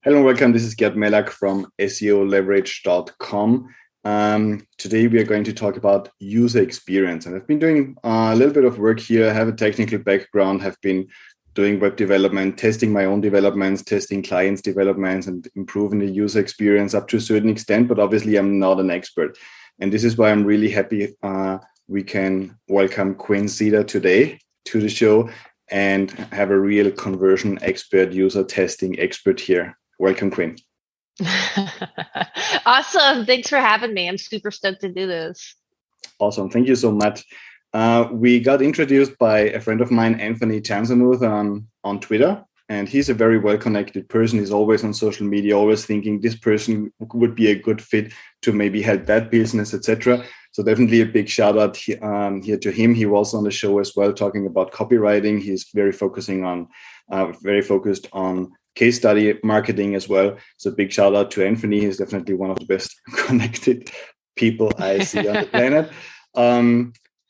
Hello and welcome. This is Gert Mellak from SEOleverage.com. Today we are going to talk about user experience. And I've been doing a little bit of work here. I have a technical background, have been doing web development, testing my own developments, testing clients' developments, and improving the user experience up to a certain extent. But obviously, I'm not an expert. And this is why I'm really happy we can welcome Quinn Zeda today to the show and have a real conversion expert, user testing expert here. Welcome, Quinn. Awesome. Thanks for having me. I'm super stoked to do this. Awesome. Thank you so much. We got introduced by a friend of mine, Anthony Chansamuth, on Twitter. And he's a very well-connected person. He's always on social media, always thinking this person would be a good fit to maybe help that business, etc. So definitely a big shout out here to him. He was on the show as well, talking about copywriting. He's very focused on case study marketing as well. So big shout out to Anthony. He's definitely one of the best connected people I see on the planet.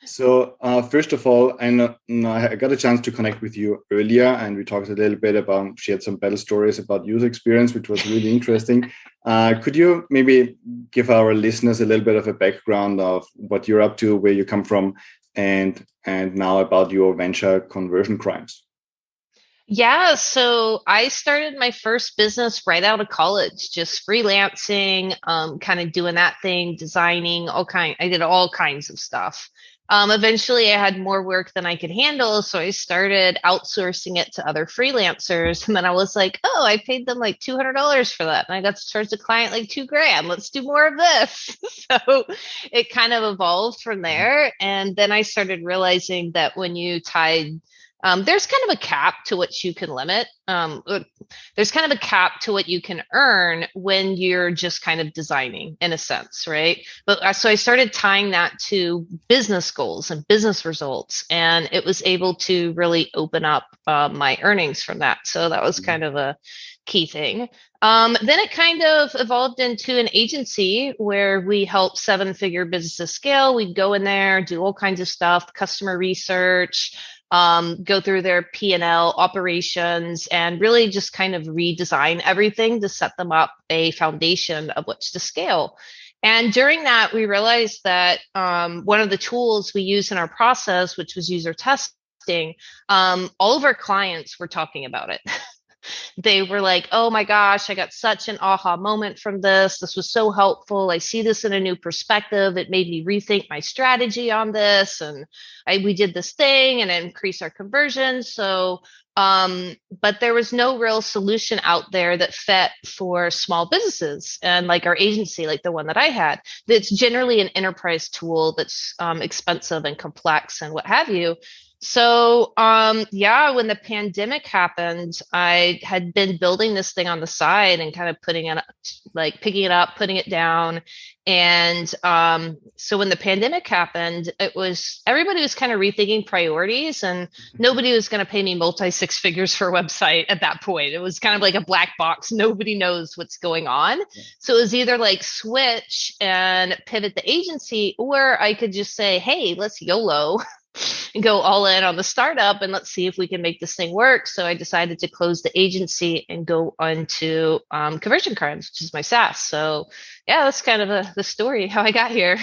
So first of all, I got a chance to connect with you earlier, and we talked a little bit about, shared some battle stories about user experience, which was really interesting. Could you maybe give our listeners a little bit of a background of what you're up to, where you come from, and now about your venture Conversion Crimes? Yeah, so I started my first business right out of college, just freelancing, kind of doing that thing, designing, I did all kinds of stuff. Eventually I had more work than I could handle, so I started outsourcing it to other freelancers. And then I was like, oh, I paid them like $200 for that. And I got to charge the client like $2,000. Let's do more of this. So it kind of evolved from there. And then I started realizing that when you tied there's kind of a cap to what you can limit. There's kind of a cap to what you can earn when you're just kind of designing, in a sense, right? But so I started tying that to business goals and business results, and it was able to really open up my earnings from that. So that was kind of a key thing. Then it kind of evolved into an agency where we help 7-figure businesses scale. We'd go in there, do all kinds of stuff, customer research, go through their P&L operations, and really just kind of redesign everything to set them up a foundation of which to scale. And during that, we realized that one of the tools we use in our process, which was user testing, all of our clients were talking about it. They were like, oh my gosh, I got such an aha moment from this. This was so helpful. I see this in a new perspective. It made me rethink my strategy on this. And we did this thing and it increased our conversion. So, but there was no real solution out there that fit for small businesses. And like our agency, like the one that I had, that's generally an enterprise tool that's expensive and complex and what have you. So, when the pandemic happened, I had been building this thing on the side and kind of picking it up, putting it down. And so when the pandemic happened, everybody was kind of rethinking priorities, and nobody was going to pay me multi-6 figures for a website at that point. It was kind of like a black box. Nobody knows what's going on. So it was either like switch and pivot the agency, or I could just say, hey, let's YOLO and go all in on the startup and let's see if we can make this thing work. So I decided to close the agency and go on to Conversion Crimes, which is my SaaS. So yeah, that's kind of the story, how I got here.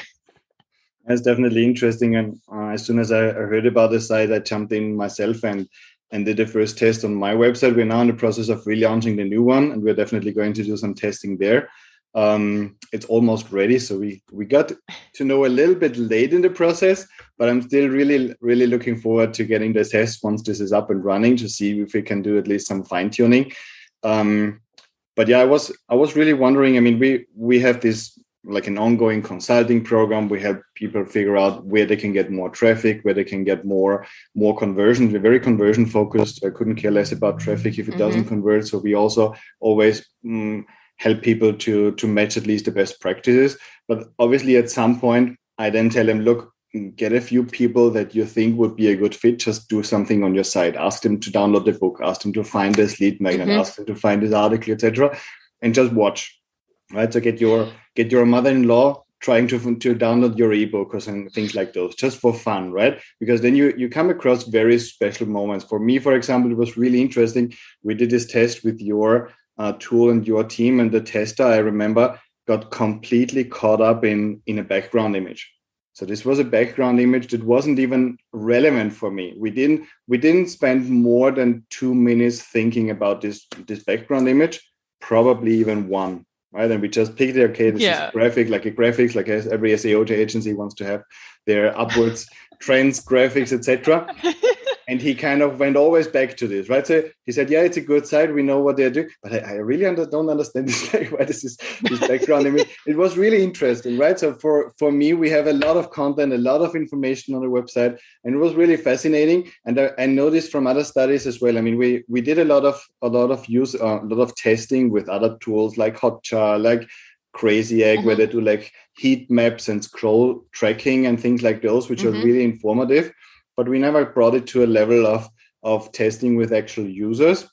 That's definitely interesting. And as soon as I heard about the site, I jumped in myself and did the first test on my website. We're now in the process of relaunching the new one, and we're definitely going to do some testing there. It's almost ready, so we got to know a little bit late in the process, but I'm still really looking forward to getting the test once this is up and running, to see if we can do at least some fine-tuning. But yeah, I was really wondering, I mean, we have this like an ongoing consulting program. We help people figure out where they can get more traffic, where they can get more conversions. We're very conversion focused. I couldn't care less about traffic if it doesn't convert. So we also always help people to match at least the best practices. But obviously at some point, I then tell them, look, get a few people that you think would be a good fit. Just do something on your site. Ask them to download the book. Ask them to find this lead magnet. Ask them to find this article, etc. And just watch, right? So get your mother-in-law trying to download your ebook or some things like those, just for fun, right? Because then you come across very special moments. For me, for example, it was really interesting. We did this test with your tool and your team and the tester, I remember, got completely caught up in a background image. So this was a background image that wasn't even relevant for me. We didn't spend more than 2 minutes thinking about this background image, probably even one, right? And we just picked it. Okay, this is a graphics, like every SEO agency wants to have their upwards trends, graphics, etc. And he kind of went always back to this, right? So he said, yeah, it's a good site. We know what they're doing. But I really don't understand this, why this background image. It was really interesting, right? So for me, we have a lot of content, a lot of information on the website. And it was really fascinating. And I know this from other studies as well. I mean, we did a lot of testing with other tools like Hotjar, like Crazy Egg, where they do like heat maps and scroll tracking and things like those, which are really informative. But we never brought it to a level of testing with actual users.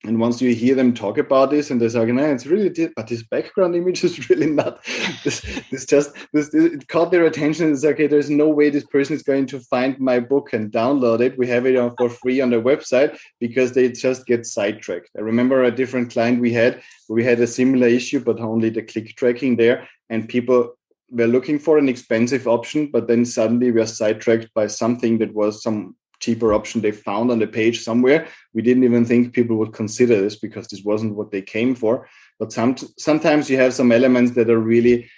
And once you hear them talk about this and they're saying, no, it's really, but this background image is really not, it caught their attention. It's okay, there's no way this person is going to find my book and download it. We have it for free on the website because they just get sidetracked. I remember a different client we had a similar issue, but only the click tracking there. And people were looking for an expensive option, but then suddenly we are sidetracked by something that was some cheaper option they found on the page somewhere. We didn't even think people would consider this because this wasn't what they came for. But sometimes you have some elements that are really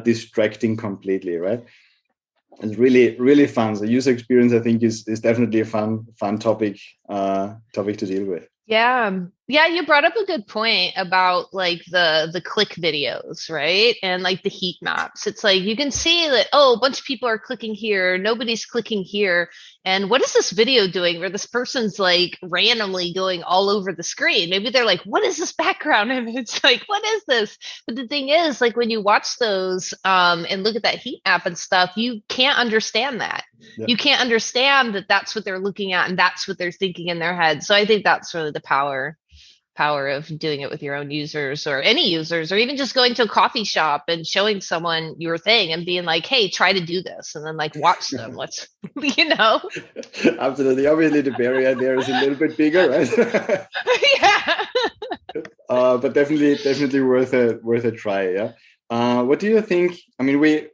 distracting completely, right? It's really, really fun. The user experience, I think, is definitely a fun topic to deal with. Yeah. You brought up a good point about like the click videos, right? And like the heat maps. It's like you can see that, a bunch of people are clicking here, nobody's clicking here. And what is this video doing where this person's like randomly going all over the screen? Maybe they're like, what is this background image? Like, what is this? But the thing is, like when you watch those and look at that heat map and stuff, you can't understand that. Yeah. You can't understand that that's what they're looking at and that's what they're thinking in their head. So I think that's really the power of doing it with your own users or any users, or even just going to a coffee shop and showing someone your thing and being like, hey, try to do this, and then like watch them. Let's Absolutely. Obviously the barrier there is a little bit bigger, right? Yeah. But definitely worth a try. Yeah. What do you think? I mean, we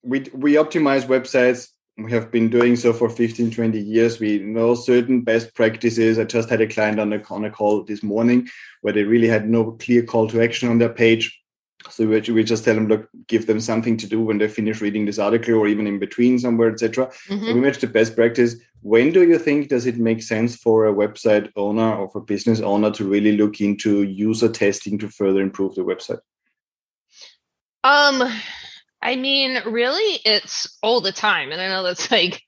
optimize websites. We have been doing so for 15, 20 years. We know certain best practices. I just had a client on a call this morning where they really had no clear call to action on their page. So we just tell them, look, give them something to do when they finish reading this article or even in between somewhere, etc. So we match the best practice. When do you think does it make sense for a website owner or for business owner to really look into user testing to further improve the website? I mean, really, it's all the time. And I know that's like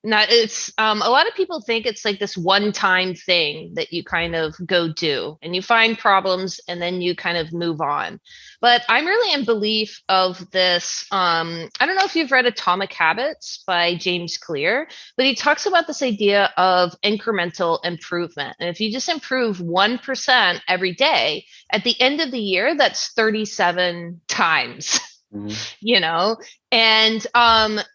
a lot of people think it's like this one-time thing that you kind of go do and you find problems and then you kind of move on. But I'm really in belief of this. I don't know if you've read Atomic Habits by James Clear, but he talks about this idea of incremental improvement. And if you just improve 1% every day, at the end of the year, that's 37 times. And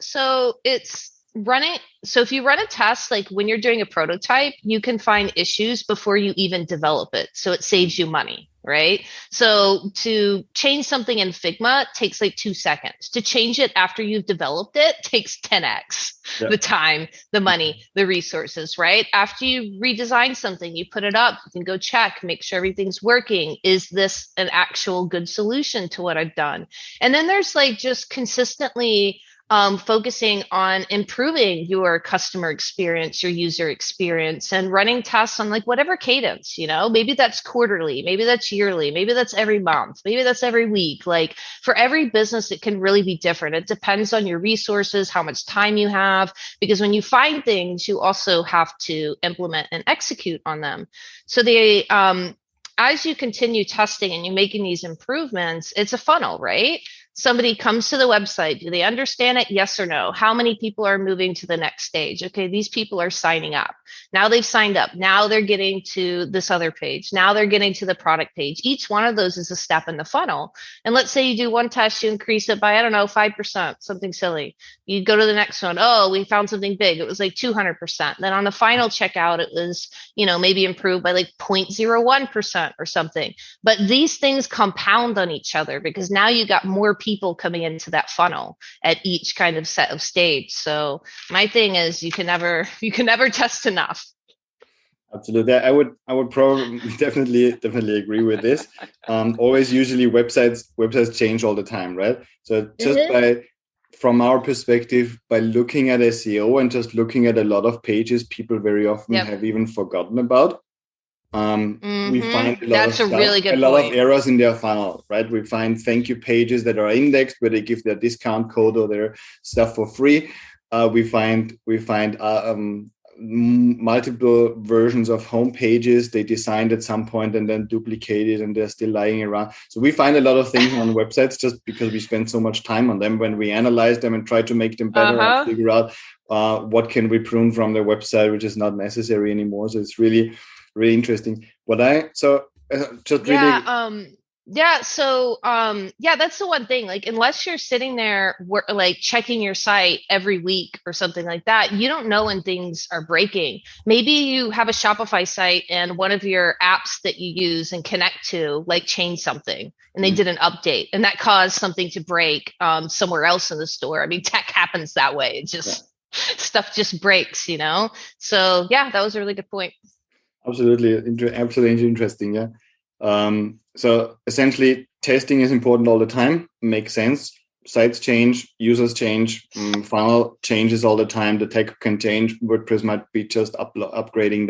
so it's running. So if you run a test, like when you're doing a prototype, you can find issues before you even develop it. So it saves you money, right? So to change something in Figma takes like 2 seconds. To change it after you've developed it takes 10x the time, the money, the resources, right? After you redesign something, you put it up, you can go check, make sure everything's working. Is this an actual good solution to what I've done? And then there's like just consistently focusing on improving your customer experience, your user experience, and running tests on like whatever cadence, maybe that's quarterly, maybe that's yearly, maybe that's every month, maybe that's every week. Like for every business, it can really be different. It depends on your resources, how much time you have, because when you find things, you also have to implement and execute on them. So as you continue testing and you're making these improvements, it's a funnel, right? somebody comes to the website. Do they understand it? Yes or no? How many people are moving to the next stage? Okay, these people are signing up. Now they've signed up. Now they're getting to this other page. Now they're getting to the product page. Each one of those is a step in the funnel. And let's say you do one test, you increase it by, I don't know, 5%, something silly. You go to the next one. Oh, we found something big. It was like 200%. Then on the final checkout, it was, maybe improved by like 0.01% or something. But these things compound on each other because now you got more people coming into that funnel at each kind of set of stage. So my thing is you can never test enough. Absolutely. I would probably definitely agree with this. Always usually websites change all the time, right? So just from our perspective, by looking at SEO and just looking at a lot of pages people very often have even forgotten about, we find a lot of errors in their funnel, right? We find thank you pages that are indexed where they give their discount code or their stuff for free. We find multiple versions of home pages they designed at some point and then duplicated, and they're still lying around. So we find a lot of things on websites just because we spend so much time on them. When we analyze them and try to make them better and figure out what can we prune from their website, which is not necessary anymore. So it's really, really interesting. That's the one thing. Like, unless you're sitting there like checking your site every week or something like that, you don't know when things are breaking. Maybe you have a Shopify site and one of your apps that you use and connect to like changed something and they did an update and that caused something to break somewhere else in the store. I mean, tech happens that way. It just stuff just breaks, So yeah, that was a really good point. Absolutely interesting. Yeah. So essentially, testing is important all the time. Makes sense. Sites change, users change, funnel changes all the time. The tech can change. WordPress might be just upgrading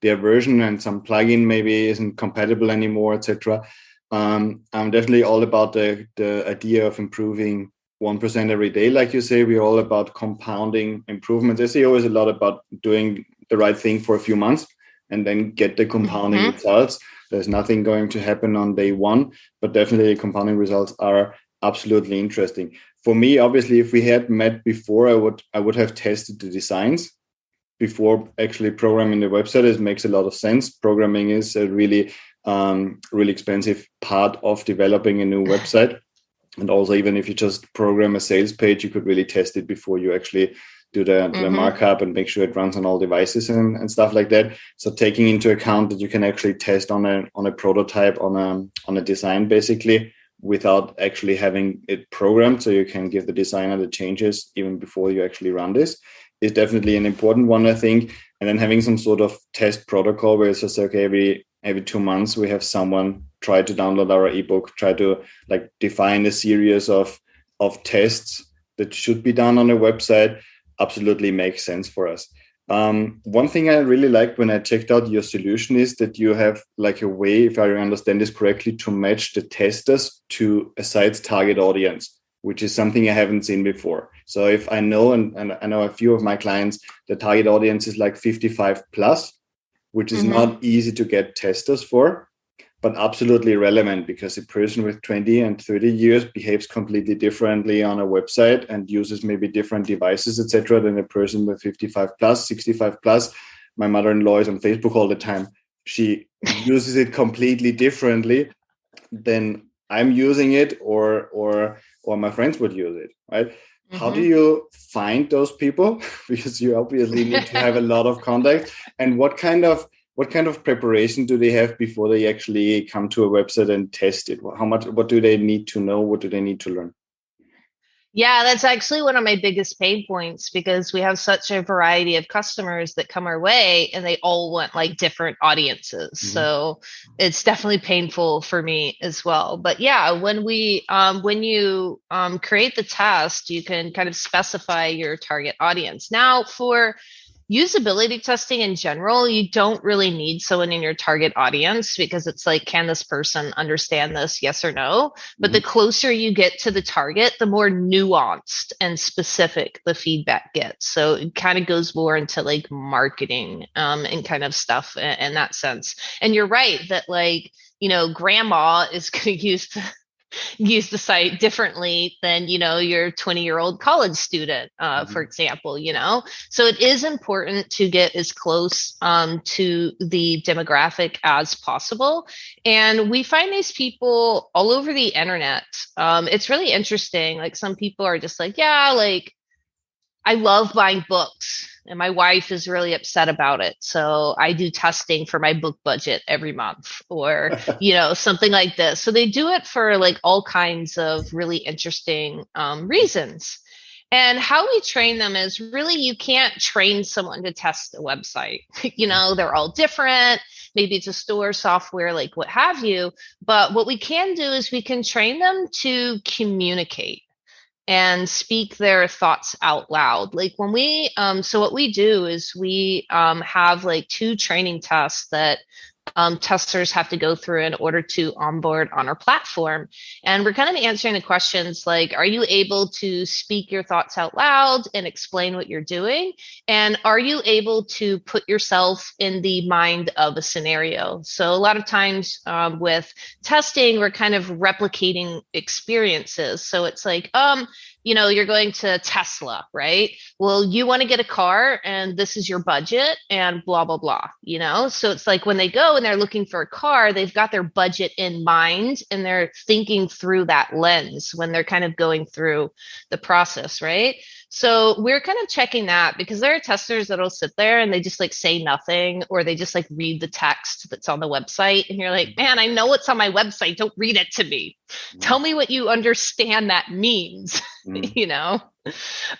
their version, and some plugin maybe isn't compatible anymore, etc. I'm definitely all about the idea of improving 1% every day. Like you say, we're all about compounding improvements. SEO is a lot about doing the right thing for a few months and then get the compounding results. There's nothing going to happen on day one, but definitely compounding results are absolutely interesting. For me, obviously, if we had met before, I would have tested the designs before actually programming the website. It makes a lot of sense. Programming is a really expensive part of developing a new website. And also, even if you just program a sales page, you could really test it before you actually do the markup and make sure it runs on all devices and stuff like that. So taking into account that you can actually test on a prototype, on a design, basically, without actually having it programmed, so you can give the designer the changes even before you actually run this, is definitely an important one, I think. And then having some sort of test protocol where it's just okay, every 2 months we have someone try to download our ebook, try to like define a series of tests that should be done on a website. Absolutely makes sense for us. One thing I really liked when I checked out your solution is that you have like a way, if I understand this correctly, to match the testers to a site's target audience, which is something I haven't seen before. So if I know, and I know a few of my clients, the target audience is like 55 plus, which is not easy to get testers for, but absolutely relevant, because a person with 20 and 30 years behaves completely differently on a website and uses maybe different devices, etc., than a person with 55 plus, 65 plus. My mother-in-law is on Facebook all the time. She uses it completely differently than I'm using it, or my friends would use it, right? How do you find those people? Because you obviously need to have a lot of contact. And what kind of preparation do they have before they actually come to a website and test it? What do they need to know? What do they need to learn? Yeah, that's actually one of my biggest pain points, because we have such a variety of customers that come our way and they all want like different audiences. So it's definitely painful for me as well. But yeah, when you create the test, you can kind of specify your target audience. Now, for usability testing in general, you don't really need someone in your target audience, because it's like, can this person understand this? Yes or no? But the closer you get to the target, the more nuanced and specific the feedback gets. So it kind of goes more into like marketing and kind of stuff in that sense. And you're right that, like, grandma is going to use use the site differently than, your 20-year-old college student, for example, So it is important to get as close to the demographic as possible. And we find these people all over the internet. It's really interesting. Like some people are just like, yeah, like I love buying books and my wife is really upset about it. So I do testing for my book budget every month or, something like this. So they do it for like all kinds of really interesting reasons. And how we train them is really, you can't train someone to test a website. They're all different. Maybe it's a store software, like what have you. But what we can do is we can train them to communicate and speak their thoughts out loud. Like when we, so what we do is we have like 2 training tests that testers have to go through in order to onboard on our platform. And we're kind of answering the questions like, are you able to speak your thoughts out loud and explain what you're doing? And are you able to put yourself in the mind of a scenario? So a lot of times with testing, we're kind of replicating experiences. So it's like, you're going to Tesla, right? Well, you want to get a car and this is your budget and blah, blah, blah, So it's like when they go and they're looking for a car, they've got their budget in mind and they're thinking through that lens when they're kind of going through the process, right? So we're kind of checking that because there are testers that'll sit there and they just like say nothing or they just like read the text that's on the website. And you're like, man, I know what's on my website. Don't read it to me. Tell me what you understand that means,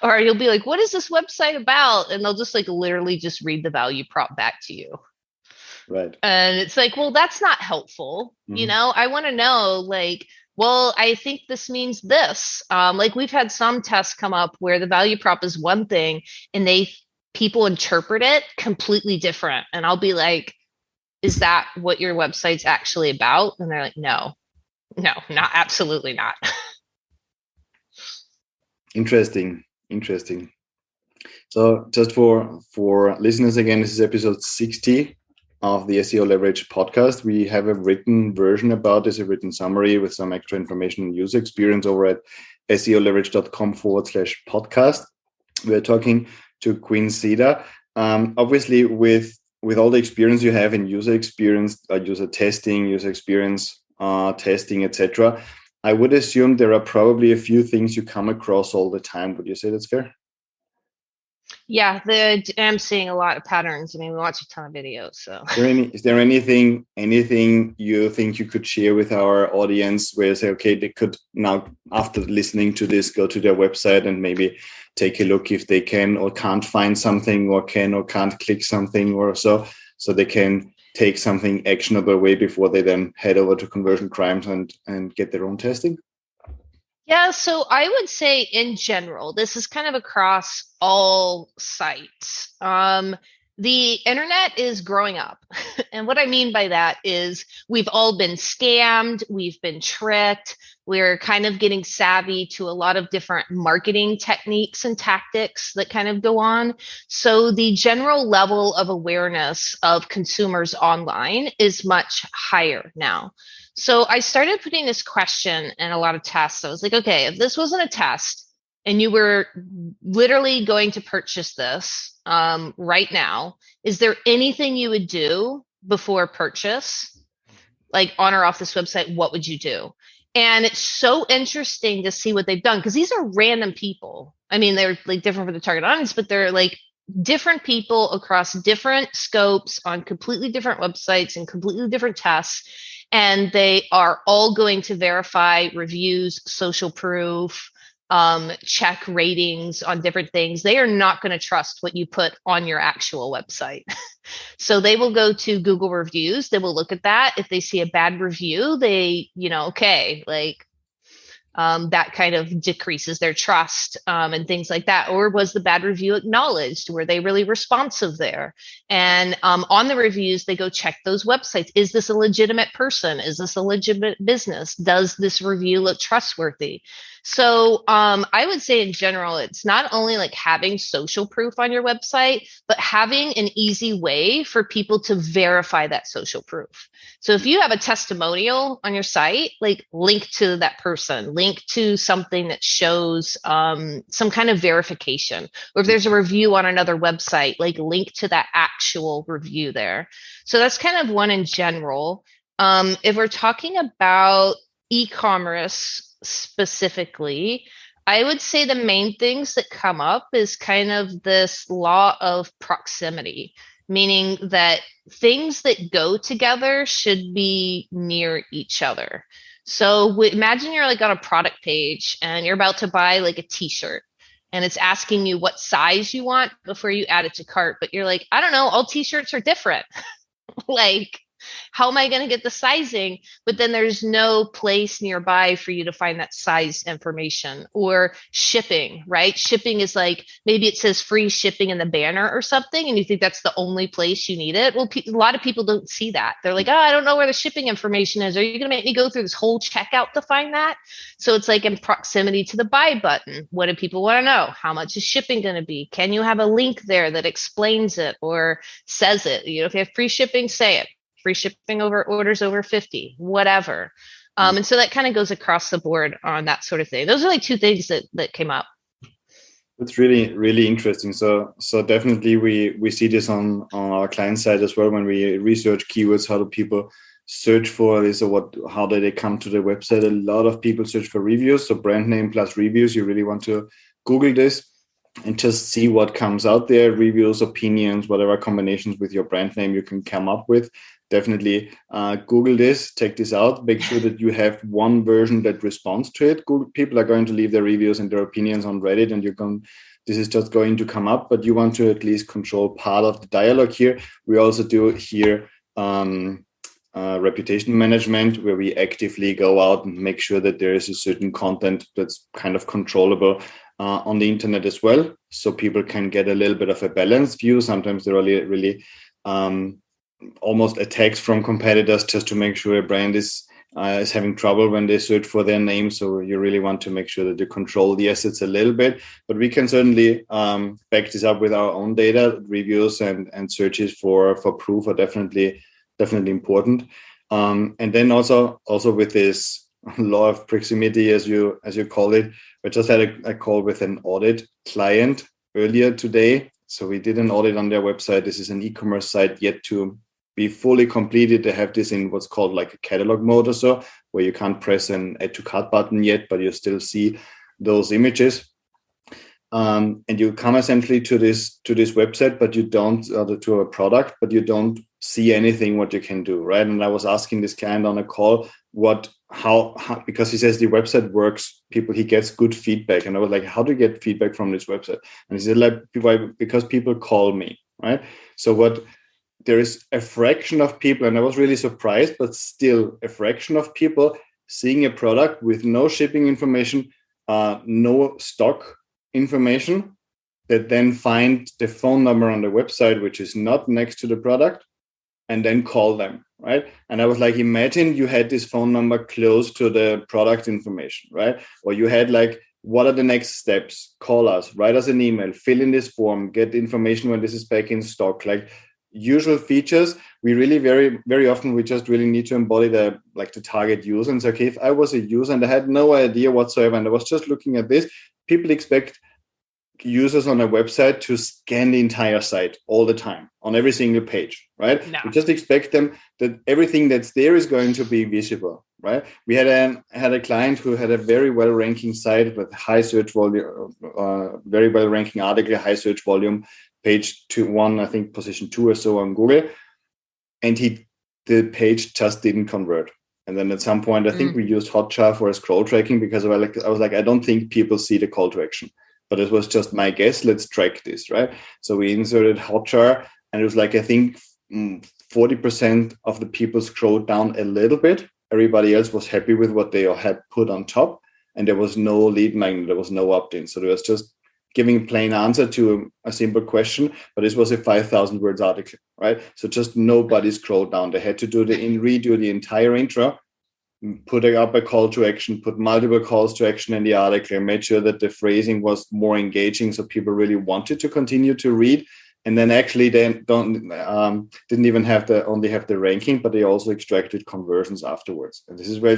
Or you'll be like, what is this website about? And they'll just like literally just read the value prop back to you. Right. And it's like, well, that's not helpful. I want to know like, well, I think this means this. Like we've had some tests come up where the value prop is one thing and people interpret it completely different. And I'll be like, is that what your website's actually about? And they're like, no, not absolutely not. Interesting. So just for listeners again, this is episode 60 of the SEO Leverage podcast. We have a written version about this, a written summary with some extra information and user experience over at seoleverage.com/podcast. We're talking to Quinn Zeda. Obviously, with all the experience you have in user experience, user testing, user experience testing, etc., I would assume there are probably a few things you come across all the time. Would you say that's fair? Yeah, I'm seeing a lot of patterns. I mean, we watch a ton of videos. So, is there anything you think you could share with our audience where you say, okay, they could now, after listening to this, go to their website and maybe take a look if they can or can't find something or can or can't click something or so they can take something actionable way before they then head over to Conversion Crimes and get their own testing? Yeah, so I would say in general, this is kind of across all sites. The internet is growing up. And what I mean by that is we've all been scammed, we've been tricked, we're kind of getting savvy to a lot of different marketing techniques and tactics that kind of go on. So the general level of awareness of consumers online is much higher now. So I started putting this question in a lot of tests. I was like, okay, if this wasn't a test and you were literally going to purchase this right now, is there anything you would do before purchase? Like on or off this website, what would you do? And it's so interesting to see what they've done because these are random people. I mean, they're like different for the target audience, but they're like different people across different scopes on completely different websites and completely different tests. And they are all going to verify reviews, social proof, check ratings on different things. They are not going to trust what you put on your actual website. So they will go to Google reviews. They will look at that. If they see a bad review, they, okay, like that kind of decreases their trust, and things like that. Or was the bad review acknowledged? Were they really responsive there? And on the reviews, they go check those websites. Is this a legitimate person? Is this a legitimate business? Does this review look trustworthy? So I would say in general, it's not only like having social proof on your website, but having an easy way for people to verify that social proof. So if you have a testimonial on your site, like link to that person, link to something that shows some kind of verification. Or if there's a review on another website, like link to that actual review there. So that's kind of one in general. If we're talking about e-commerce specifically, I would say the main things that come up is kind of this law of proximity, meaning that things that go together should be near each other. So imagine you're like on a product page and you're about to buy like a t-shirt, and it's asking you what size you want before you add it to cart, but you're like, I don't know, all t-shirts are different. Like, how am I going to get the sizing? But then there's no place nearby for you to find that size information. Or shipping, right? Shipping is like, maybe it says free shipping in the banner or something, and you think that's the only place you need it. Well, a lot of people don't see that. They're like, oh, I don't know where the shipping information is. Are you going to make me go through this whole checkout to find that? So it's like in proximity to the buy button. What do people want to know? How much is shipping going to be? Can you have a link there that explains it or says it? You know, if you have free shipping, say it. Free shipping over orders over 50, whatever. And so that kind of goes across the board on that sort of thing. Those are like two things that came up. That's really, really interesting. So definitely we see this on our client side as well. When we research keywords, how do people search for this, or how do they come to the website? A lot of people search for reviews. So brand name plus reviews. You really want to Google this and just see what comes out there. Reviews, opinions, whatever combinations with your brand name you can come up with. Definitely Google this, check this out, make sure that you have one version that responds to it. People are going to leave their reviews and their opinions on Reddit, and this is just going to come up, but you want to at least control part of the dialogue here. We also do here reputation management, where we actively go out and make sure that there is a certain content that's kind of controllable on the internet as well, so people can get a little bit of a balanced view. Sometimes there are really almost attacks from competitors just to make sure a brand is having trouble when they search for their name. So you really want to make sure that you control the assets a little bit, but we can certainly back this up with our own data. Reviews and searches for proof are definitely important. And then also with this law of proximity, as you call it, I just had a call with an audit client earlier today. So we did an audit on their website. This is an e-commerce site yet to be fully completed. They have this in what's called like a catalog mode or so, where you can't press an add to cart button yet, but you still see those images. And you come essentially to this website, but you don't, to a product, but you don't see anything what you can do, right? And I was asking this client on a call how because he says the website works, he gets good feedback, and I was like, how do you get feedback from this website? And he said, like, because people call me, right? So there is a fraction of people, and I was really surprised, but still a fraction of people seeing a product with no shipping information, no stock information, that then find the phone number on the website, which is not next to the product, and then call them, right? And I was like, imagine you had this phone number close to the product information, right? Or you had like, what are the next steps? Call us, write us an email, fill in this form, get information when this is back in stock, like usual features. We really very, very often, we just really need to embody the target user and say, okay, if I was a user and I had no idea whatsoever, and I was just looking at this, people expect users on a website to scan the entire site all the time on every single page, right? No. We just expect them that everything that's there is going to be visible, right? We had a client who had a very well-ranking site with high search volume, very well-ranking article, high search volume, page 1, I think position 2 or so on Google, and the page just didn't convert. And then at some point, I think we used Hotjar for a scroll tracking, because I was like, I don't think people see the call to action. But it was just my guess. Let's track this, right? So we inserted Hotjar, and it was like, I think 40% of the people scrolled down a little bit. Everybody else was happy with what they had put on top. and there was no lead magnet, there was no opt-in. So there was just giving a plain answer to a simple question, but this was a 5,000 words article, right? So just nobody scrolled down. They had to redo the entire intro, put up a call to action, put multiple calls to action in the article, and made sure that the phrasing was more engaging, so people really wanted to continue to read. And then actually they didn't even only have the ranking, but they also extracted conversions afterwards. And this is where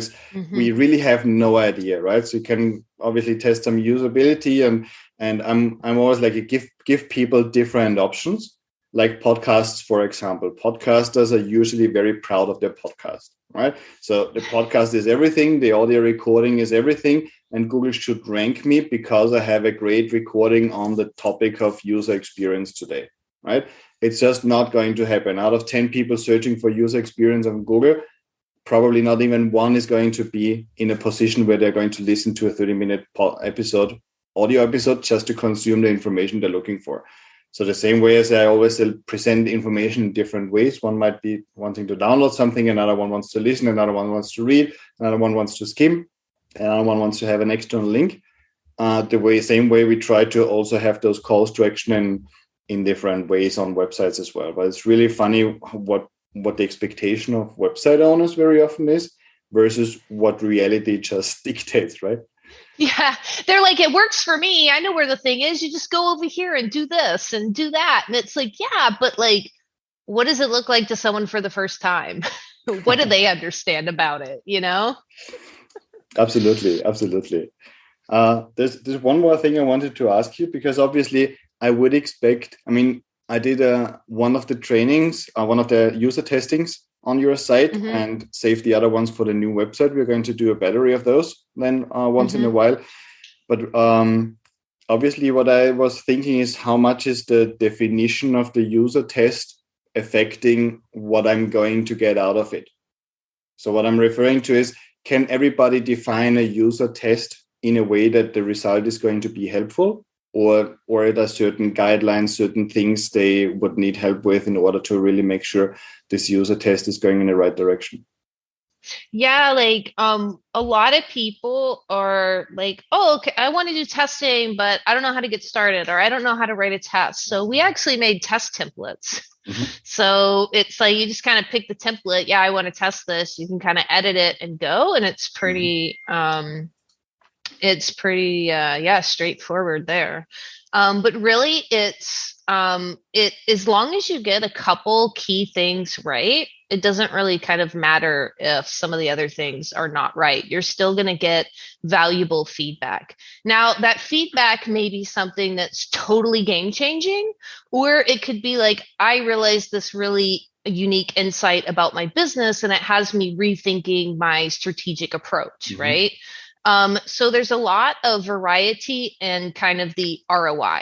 we really have no idea, right? So you can obviously test some usability, and I'm always like, give people different options, like podcasts, for example. Podcasters are usually very proud of their podcast, right? So the podcast is everything, the audio recording is everything, and Google should rank me because I have a great recording on the topic of user experience today, right? It's just not going to happen. Out of 10 people searching for user experience on Google, probably not even one is going to be in a position where they're going to listen to a 30-minute audio episode just to consume the information they're looking for. So the same way as I always present information in different ways. One might be wanting to download something, another one wants to listen, another one wants to read, another one wants to skim, another one wants to have an external link. Same way we try to also have those calls to action in different ways on websites as well. But it's really funny what the expectation of website owners very often is versus what reality just dictates, right? Yeah, they're like, it works for me. I know where the thing is. You just go over here and do this and do that. And it's like, yeah, but like, what does it look like to someone for the first time? What do they understand about it, you know? Absolutely. There's one more thing I wanted to ask you, because obviously I would expect, I did one of the trainings, one of the user testings on your site, and save the other ones for the new website. We're going to do a battery of those then once in a while. But obviously what I was thinking is, how much is the definition of the user test affecting what I'm going to get out of it? So what I'm referring to is, can everybody define a user test in a way that the result is going to be helpful? Or are there certain guidelines, certain things they would need help with in order to really make sure this user test is going in the right direction? Yeah, like a lot of people are like, oh, okay, I want to do testing, but I don't know how to get started, or I don't know how to write a test. So we actually made test templates. So it's like, you just kind of pick the template. Yeah, I want to test this. You can kind of edit it and go, and it's pretty straightforward there. But really it's as long as you get a couple key things right, it doesn't really kind of matter if some of the other things are not right. You're still going to get valuable feedback. Now, that feedback may be something that's totally game changing, or it could be like, I realized this really unique insight about my business, and it has me rethinking my strategic approach, right? So there's a lot of variety in kind of the ROI.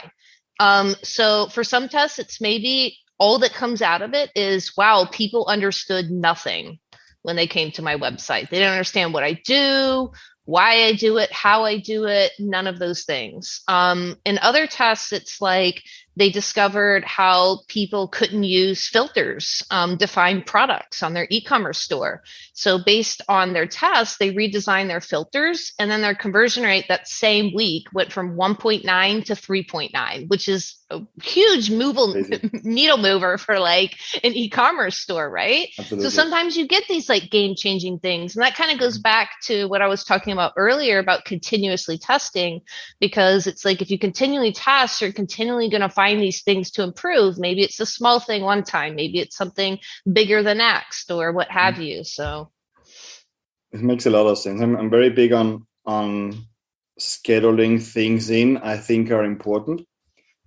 So for some tests, it's maybe all that comes out of it is, wow, people understood nothing when they came to my website. They don't understand what I do, why I do it, how I do it, none of those things. In other tests, it's like they discovered how people couldn't use filters to find products on their e-commerce store. So based on their tests, they redesigned their filters, and then their conversion rate that same week went from 1.9 to 3.9, which is a huge needle mover for like an e-commerce store, right? Absolutely. So sometimes you get these like game-changing things. And that kind of goes back to what I was talking about earlier about continuously testing, because it's like, if you continually test, you're continually going to find these things to improve. Maybe it's a small thing one time, maybe it's something bigger the next, or what have you. So it makes a lot of sense. I'm very big on scheduling things in, I think, are important.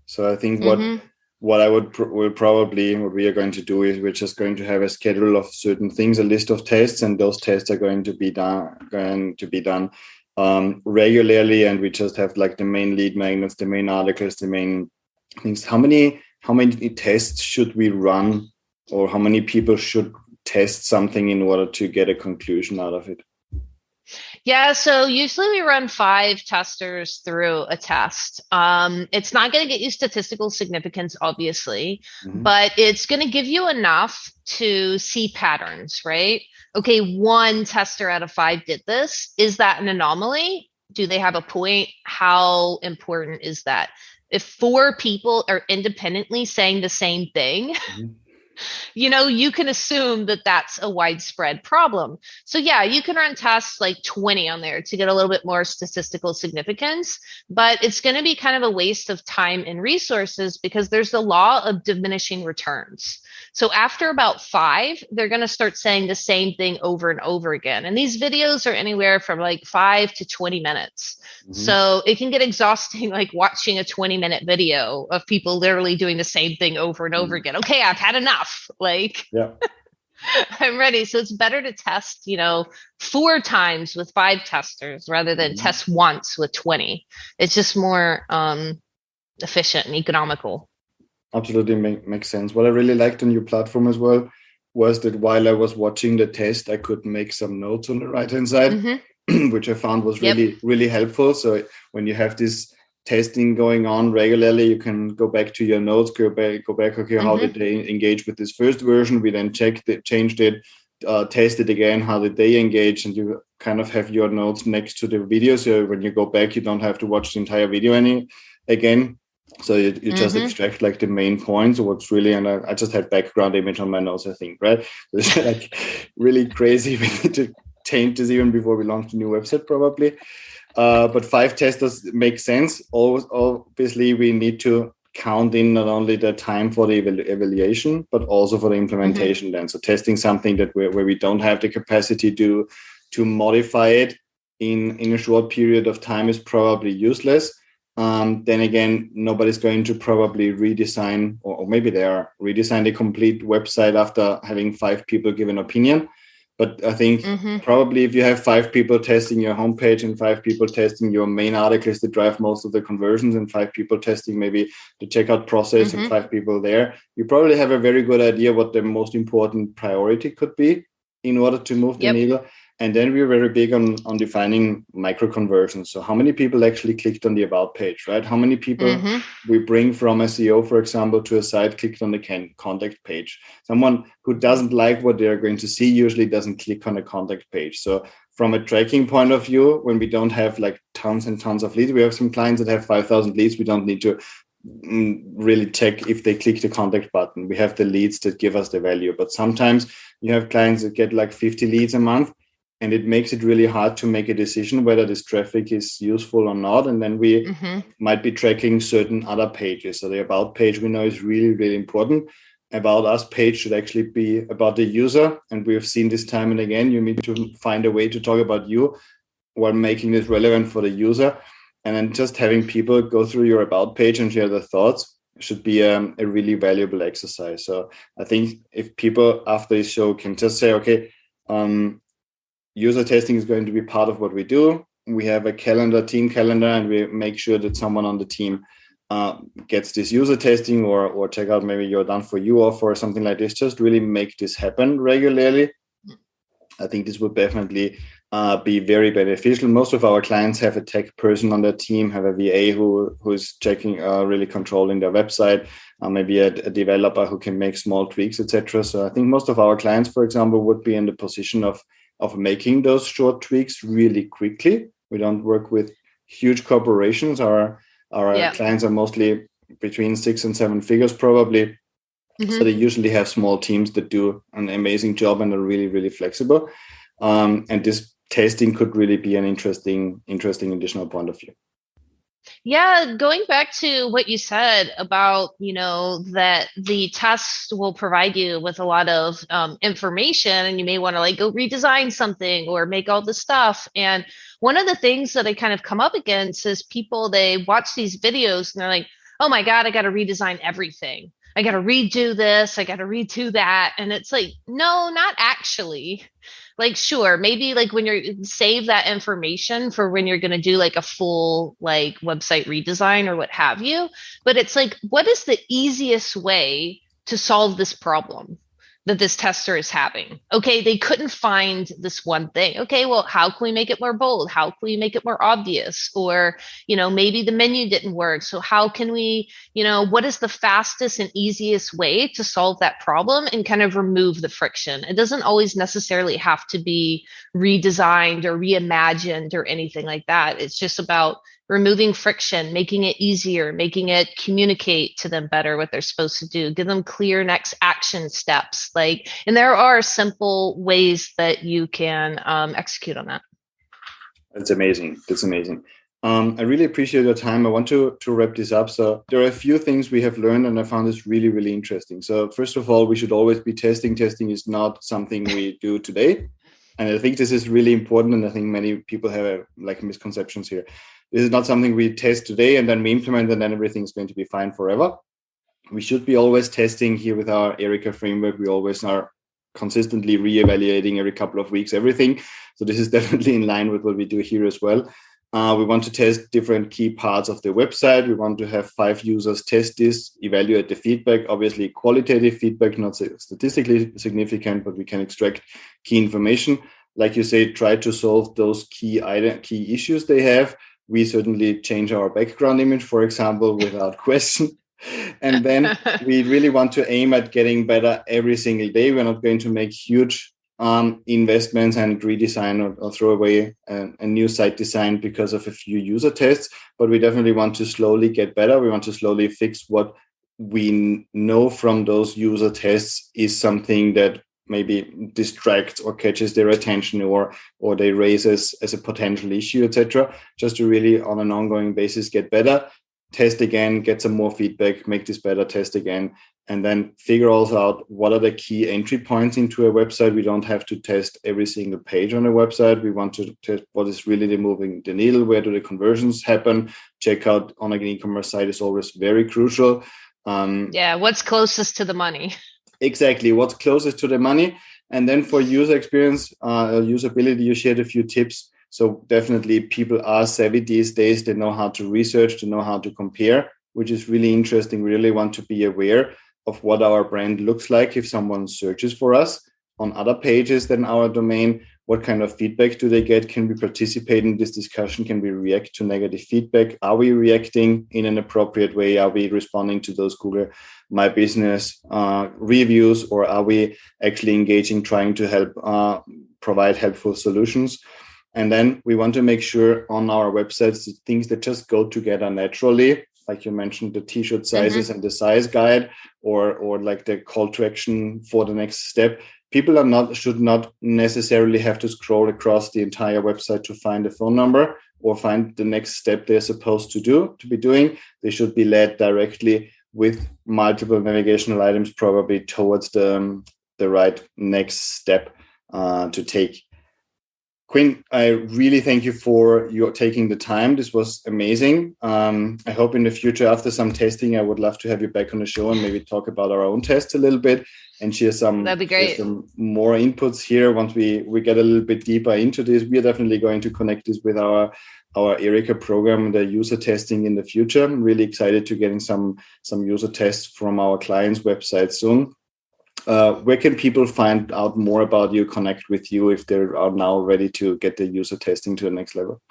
So I think what we are going to do is, we're just going to have a schedule of certain things, a list of tests, and those tests are going to be done regularly. And we just have like the main lead magnets, the main articles, the main things. How many tests should we run, or how many people should test something in order to get a conclusion out of it? Yeah, so usually we run 5 testers through a test. It's not going to get you statistical significance, obviously, but it's going to give you enough to see patterns, right? Okay, 1 tester out of 5 did this. Is that an anomaly? Do they have a point? How important is that? If four people are independently saying the same thing, Mhm. you can assume that that's a widespread problem. So yeah, you can run tests like 20 on there to get a little bit more statistical significance, but it's going to be kind of a waste of time and resources because there's the law of diminishing returns. So after about 5, they're going to start saying the same thing over and over again. And these videos are anywhere from like 5 to 20 minutes. Mhm. So it can get exhausting, like watching a 20-minute video of people literally doing the same thing over and over again. Okay, I've had enough. Like, Yeah. I'm ready. So it's better to test, 4 times with 5 testers rather than Mhm. test once with 20. It's just more efficient and economical. Absolutely makes sense. What I really liked on your platform as well was that while I was watching the test, I could make some notes on the right hand side, which I found was Yep. really, really helpful. So when you have this testing going on regularly, you can go back to your notes, go back. Okay, how did they engage with this first version? We then checked it, changed it, tested again. How did they engage? And you kind of have your notes next to the video. So when you go back, you don't have to watch the entire video again. So you just extract like the main points, what's really, and I just had background image on my notes, I think, right? So it's like really crazy. We need to change this even before we launch the new website, probably. But 5 testers make sense. Obviously, we need to count in not only the time for the evaluation, but also for the implementation then. So testing something that where we don't have the capacity to modify it in a short period of time is probably useless. Then again, nobody's going to probably redesign, or maybe they are redesign the complete website after having 5 people give an opinion. But I think probably if you have 5 people testing your homepage and 5 people testing your main articles that drive most of the conversions and 5 people testing maybe the checkout process and 5 people there, you probably have a very good idea what the most important priority could be in order to move the needle. And then we're very big on defining micro conversions. So how many people actually clicked on the about page, right? How many people we bring from SEO, for example, to a site, clicked on the contact page. Someone who doesn't like what they're going to see usually doesn't click on the contact page. So from a tracking point of view, when we don't have like tons and tons of leads, we have some clients that have 5,000 leads. We don't need to really check if they click the contact button. We have the leads that give us the value. But sometimes you have clients that get like 50 leads a month, and it makes it really hard to make a decision whether this traffic is useful or not. And then we might be tracking certain other pages. So the about page we know is really, really important. About us page should actually be about the user. And we have seen this time and again, you need to find a way to talk about you while making it relevant for the user. And then just having people go through your about page and share their thoughts should be a really valuable exercise. So I think if people after this show can just say, okay, user testing is going to be part of what we do. We have a team calendar, and we make sure that someone on the team gets this user testing or check out maybe your done for you offer or something like this. Just really make this happen regularly. I think this would definitely be very beneficial. Most of our clients have a tech person on their team, have a VA who's checking, really controlling their website, maybe a developer who can make small tweaks, etc. So I think most of our clients, for example, would be in the position of making those short tweaks really quickly. We don't work with huge corporations. Our clients are mostly between 6 and 7 figures probably. So they usually have small teams that do an amazing job and are really, really flexible. And this testing could really be an interesting additional point of view. Yeah, going back to what you said about, that the test will provide you with a lot of information, and you may want to like go redesign something or make all this stuff. And one of the things that I kind of come up against is people, they watch these videos and they're like, oh my God, I got to redesign everything. I got to redo this. I got to redo that. And it's like, no, not actually. Like, sure, maybe like when you're save that information for when you're going to do like a full like website redesign or what have you. But it's like, what is the easiest way to solve this problem? that this tester is having. Okay, they couldn't find this one thing. Okay, well, how can we make it more bold? How can we make it more obvious? Or, maybe the menu didn't work. So how can we, what is the fastest and easiest way to solve that problem and kind of remove the friction? It doesn't always necessarily have to be redesigned or reimagined or anything like that. It's just about removing friction, making it easier, making it communicate to them better what they're supposed to do, give them clear next action steps. And there are simple ways that you can execute on that. That's amazing. That's amazing. I really appreciate your time. I want to wrap this up. So there are a few things we have learned, and I found this really, really interesting. So first of all, we should always be testing. Testing is not something we do today. And I think this is really important. And I think many people have misconceptions here. This is not something we test today and then we implement and then everything's going to be fine forever. We should be always testing here with our Erica framework. We always are consistently reevaluating every couple of weeks, everything. So this is definitely in line with what we do here as well. We want to test different key parts of the website. We want to have 5 users test this, evaluate the feedback, obviously qualitative feedback, not statistically significant, but we can extract key information. Like you say, try to solve those key issues they have. We certainly change our background image, for example, without question. And then we really want to aim at getting better every single day. We're not going to make huge investments and redesign or throw away a new site design because of a few user tests, but we definitely want to slowly get better. We want to slowly fix what we know from those user tests is something that maybe distracts or catches their attention or they raise as a potential issue, etc. Just to really on an ongoing basis get better, test again, get some more feedback, make this better, test again, and then figure also out what are the key entry points into a website. We don't have to test every single page on a website. We want to test what is really moving the needle, where do the conversions happen. Checkout on an e-commerce site is always very crucial. What's closest to the money? Exactly, what's closest to the money. And then for user experience, usability, you shared a few tips. So definitely people are savvy these days. They know how to research, they know how to compare, which is really interesting. We really want to be aware of what our brand looks like if someone searches for us on other pages than our domain. What kind of feedback do they get? Can we participate in this discussion? Can we react to negative feedback? Are we reacting in an appropriate way? Are we responding to those Google My Business reviews, or are we actually engaging, trying to help provide helpful solutions? And then we want to make sure on our websites, things that just go together naturally, like you mentioned, the t-shirt sizes and the size guide, or like the call to action for the next step. People should not necessarily have to scroll across the entire website to find a phone number or find the next step they're supposed to be doing. They should be led directly with multiple navigational items, probably towards the right next step to take. Quinn, I really thank you for your taking the time. This was amazing. I hope in the future, after some testing, I would love to have you back on the show and maybe talk about our own tests a little bit and share some, That'd be great. Some more inputs here. Once we get a little bit deeper into this, we are definitely going to connect this with our Erica program, the user testing in the future. I'm really excited to getting some user tests from our clients' website soon. Where can people find out more about you, connect with you if they are now ready to get the user testing to the next level?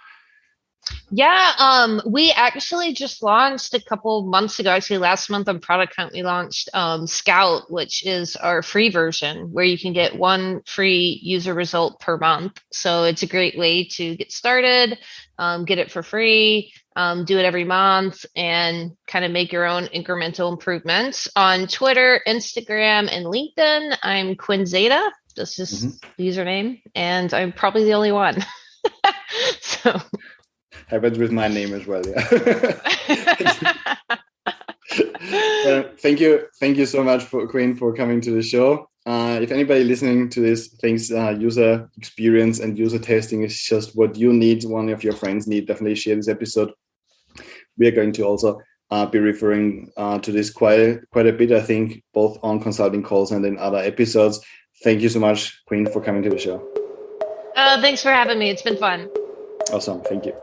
Yeah, we actually just launched a couple months ago, actually last month on Product Hunt, we launched Scout, which is our free version where you can get 1 free user result per month. So it's a great way to get started, get it for free, do it every month, and kind of make your own incremental improvements. On Twitter, Instagram, and LinkedIn, I'm Quinn Zeda. That's just the username, and I'm probably the only one. So happens with my name as well. Yeah. Thank you so much, Quinn, for coming to the show. If anybody listening to this thinks user experience and user testing is just what you need, one of your friends need, definitely share this episode. We are going to also be referring to this quite a bit, I think, both on consulting calls and in other episodes. Thank you so much, Quinn, for coming to the show. Thanks for having me. It's been fun. Awesome. Thank you.